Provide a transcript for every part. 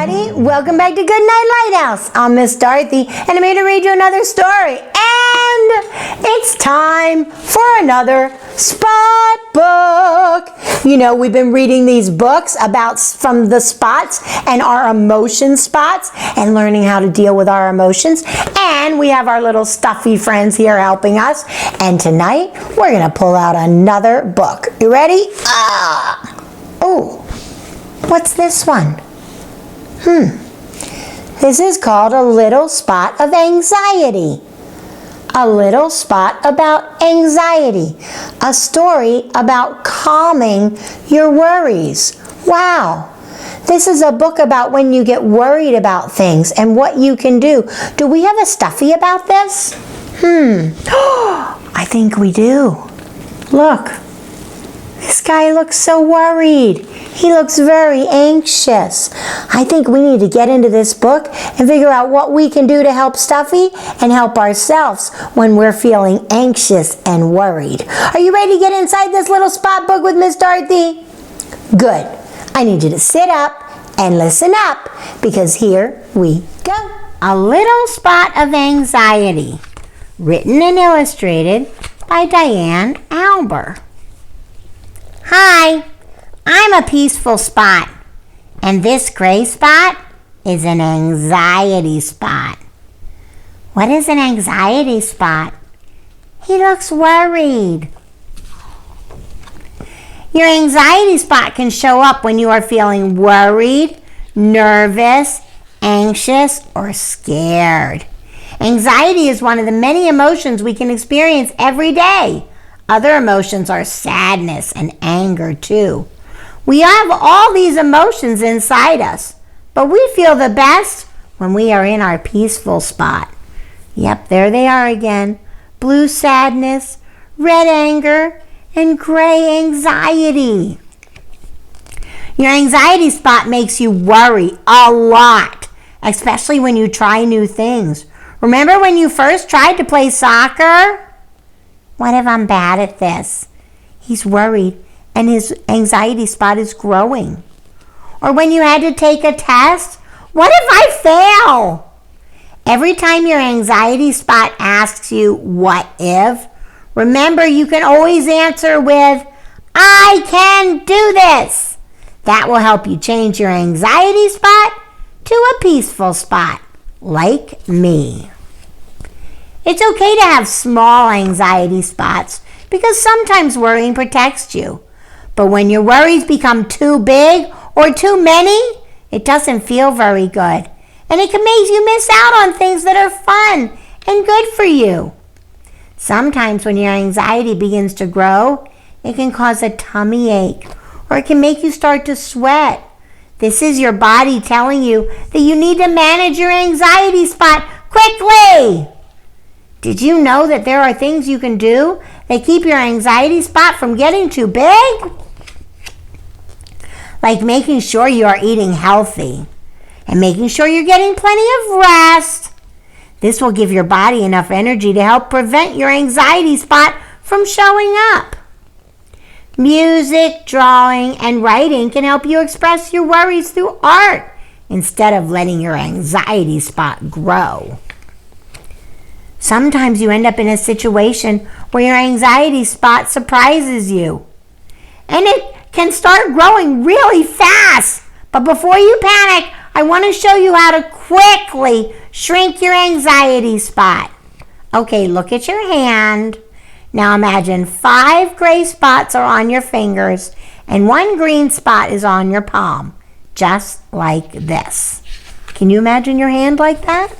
everybody. Welcome back to Goodnight Lighthouse. I'm Miss Dorothy, and I'm here to read you another story. And it's time for another spot book. You know, we've been reading these books from the spots and our emotion spots and learning how to deal with our emotions. And we have our little stuffy friends here helping us. And tonight, we're going to pull out another book. You ready? Oh, what's this one? This is called A Little Spot of Anxiety. A little spot about anxiety. A story about calming your worries. Wow. This is a book about when you get worried about things and what you can do. Do we have a stuffy about this? I think we do. Look. This guy looks so worried. He looks very anxious. I think we need to get into this book and figure out what we can do to help Stuffy and help ourselves when we're feeling anxious and worried. Are you ready to get inside this little spot book with Miss Dorothy? Good. I need you to sit up and listen up because here we go. A Little Spot of Anxiety, written and illustrated by Diane Alber. Hi, I'm a peaceful spot, and this gray spot is an anxiety spot. What is an anxiety spot? He looks worried. Your anxiety spot can show up when you are feeling worried, nervous, anxious, or scared. Anxiety is one of the many emotions we can experience every day. Other emotions are sadness and anger too. We have all these emotions inside us, but we feel the best when we are in our peaceful spot. Yep, there they are again. Blue sadness, red anger, and gray anxiety. Your anxiety spot makes you worry a lot, especially when you try new things. Remember when you first tried to play soccer? What if I'm bad at this? He's worried and his anxiety spot is growing. Or when you had to take a test, what if I fail? Every time your anxiety spot asks you, what if? Remember, you can always answer with, I can do this. That will help you change your anxiety spot to a peaceful spot, like me. It's okay to have small anxiety spots because sometimes worrying protects you. But when your worries become too big or too many, it doesn't feel very good. And it can make you miss out on things that are fun and good for you. Sometimes when your anxiety begins to grow, it can cause a tummy ache or it can make you start to sweat. This is your body telling you that you need to manage your anxiety spot quickly. Did you know that there are things you can do that keep your anxiety spot from getting too big? Like making sure you are eating healthy and making sure you're getting plenty of rest. This will give your body enough energy to help prevent your anxiety spot from showing up. Music, drawing, and writing can help you express your worries through art instead of letting your anxiety spot grow. Sometimes you end up in a situation where your anxiety spot surprises you. And it can start growing really fast. But before you panic, I want to show you how to quickly shrink your anxiety spot. Okay, look at your hand. Now imagine 5 gray spots are on your fingers and 1 green spot is on your palm. Just like this. Can you imagine your hand like that?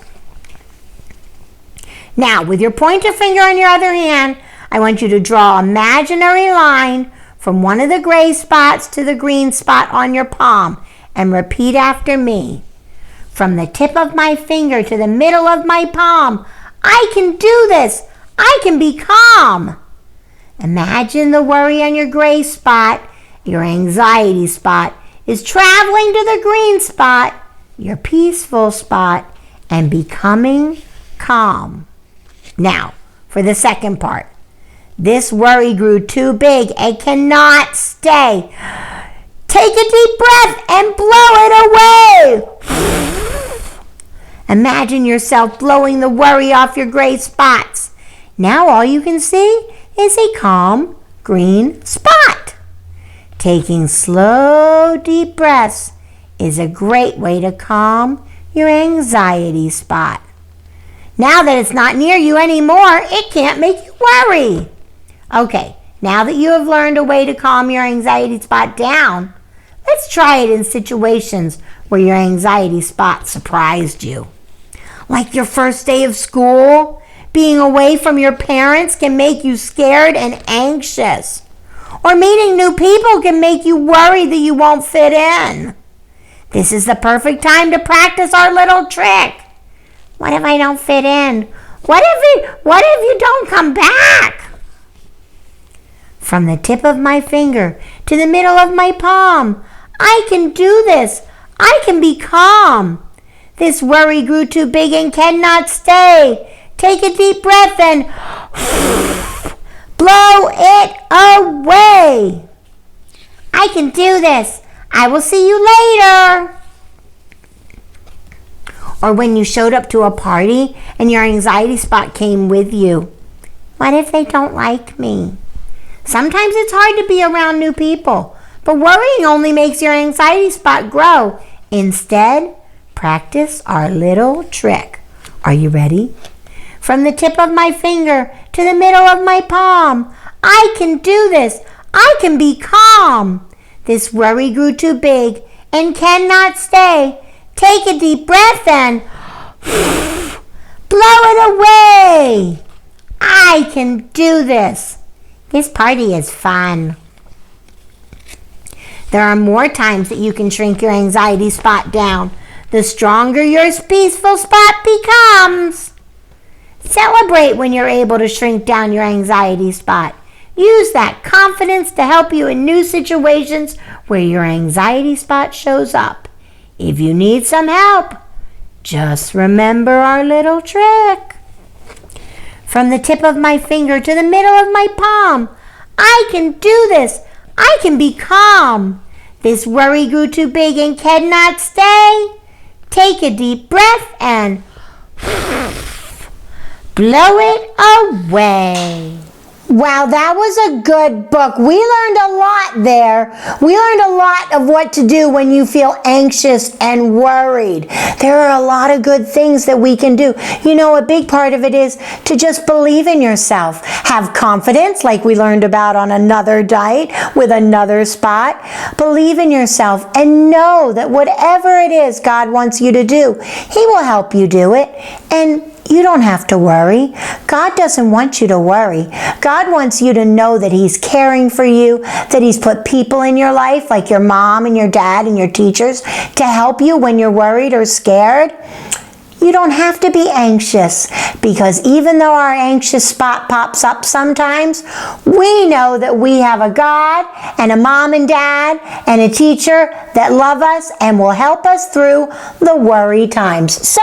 Now, with your pointer finger on your other hand, I want you to draw an imaginary line from one of the gray spots to the green spot on your palm and repeat after me. From the tip of my finger to the middle of my palm, I can do this. I can be calm. Imagine the worry on your gray spot, your anxiety spot, is traveling to the green spot, your peaceful spot, and becoming calm. Now, for the second part. This worry grew too big and cannot stay. Take a deep breath and blow it away. Imagine yourself blowing the worry off your gray spots. Now all you can see is a calm green spot. Taking slow, deep breaths is a great way to calm your anxiety spot. Now that it's not near you anymore, it can't make you worry. Okay, now that you have learned a way to calm your anxiety spot down, let's try it in situations where your anxiety spot surprised you. Like your first day of school, being away from your parents can make you scared and anxious. Or meeting new people can make you worry that you won't fit in. This is the perfect time to practice our little trick. What if I don't fit in? What if you don't come back? From the tip of my finger to the middle of my palm, I can do this. I can be calm. This worry grew too big and cannot stay. Take a deep breath and blow it away. I can do this. I will see you later. Or when you showed up to a party and your anxiety spot came with you. What if they don't like me? Sometimes it's hard to be around new people, but worrying only makes your anxiety spot grow. Instead, practice our little trick. Are you ready? From the tip of my finger to the middle of my palm, I can do this. I can be calm. This worry grew too big and cannot stay. Take a deep breath and blow it away. I can do this. This party is fun. There are more times that you can shrink your anxiety spot down. The stronger your peaceful spot becomes. Celebrate when you're able to shrink down your anxiety spot. Use that confidence to help you in new situations where your anxiety spot shows up. If you need some help, just remember our little trick. From the tip of my finger to the middle of my palm, I can do this. I can be calm. This worry grew too big and cannot stay. Take a deep breath and blow it away. Wow, that was a good book. We learned a lot there. We learned a lot of what to do when you feel anxious and worried. There are a lot of good things that we can do. You know, a big part of it is to just believe in yourself. Have confidence, like we learned about on another diet with another spot. Believe in yourself and know that whatever it is God wants you to do, He will help you do it. And you don't have to worry. God doesn't want you to worry. God wants you to know that He's caring for you, that He's put people in your life like your mom and your dad and your teachers to help you when you're worried or scared. You don't have to be anxious, because even though our anxious spot pops up sometimes, we know that we have a God and a mom and dad and a teacher that love us and will help us through the worry times. So,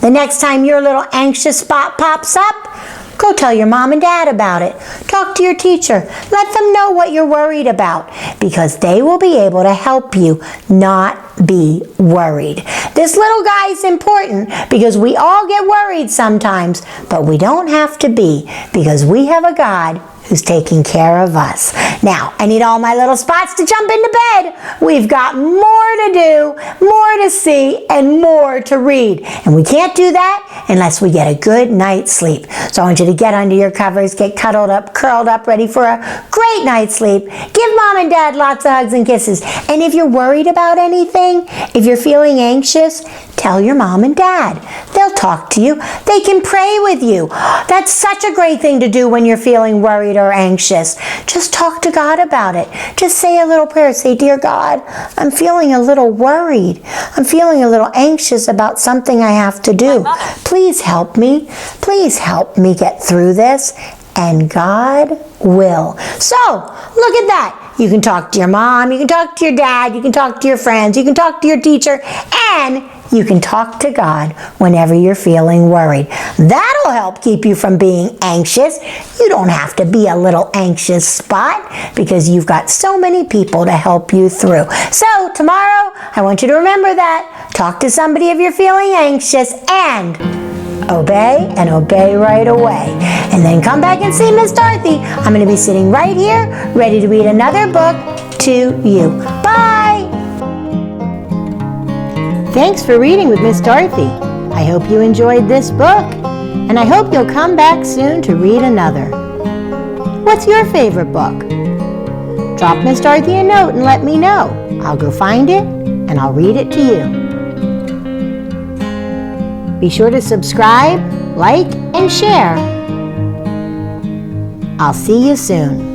the next time your little anxious spot pops up, go tell your mom and dad about it. Talk to your teacher. Let them know what you're worried about, because they will be able to help you not be worried. This little guy is important because we all get worried sometimes, but we don't have to be, because we have a God who's taking care of us. Now, I need all my little spots to jump into bed. We've got more to do, more to see, and more to read. And we can't do that unless we get a good night's sleep. So I want you to get under your covers, get cuddled up, curled up, ready for a great night's sleep. Give mom and dad lots of hugs and kisses. And if you're worried about anything, if you're feeling anxious, tell your mom and dad. They'll talk to you. They can pray with you. That's such a great thing to do when you're feeling worried or anxious. Just talk to God about it. Just say a little prayer. Say, "Dear God, I'm feeling a little worried. I'm feeling a little anxious about something I have to do. Please help me. Please help me get through this." And God will. So, look at that. You can talk to your mom, you can talk to your dad, you can talk to your friends, you can talk to your teacher, and you can talk to God whenever you're feeling worried. That'll help keep you from being anxious. You don't have to be a little anxious spot because you've got so many people to help you through. So tomorrow, I want you to remember that. Talk to somebody if you're feeling anxious and obey and obey right away. And then come back and see Miss Dorothy. I'm going to be sitting right here, ready to read another book to you. Bye! Thanks for reading with Miss Dorothy. I hope you enjoyed this book, and I hope you'll come back soon to read another. What's your favorite book? Drop Miss Dorothy a note and let me know. I'll go find it, and I'll read it to you. Be sure to subscribe, like, and share. I'll see you soon.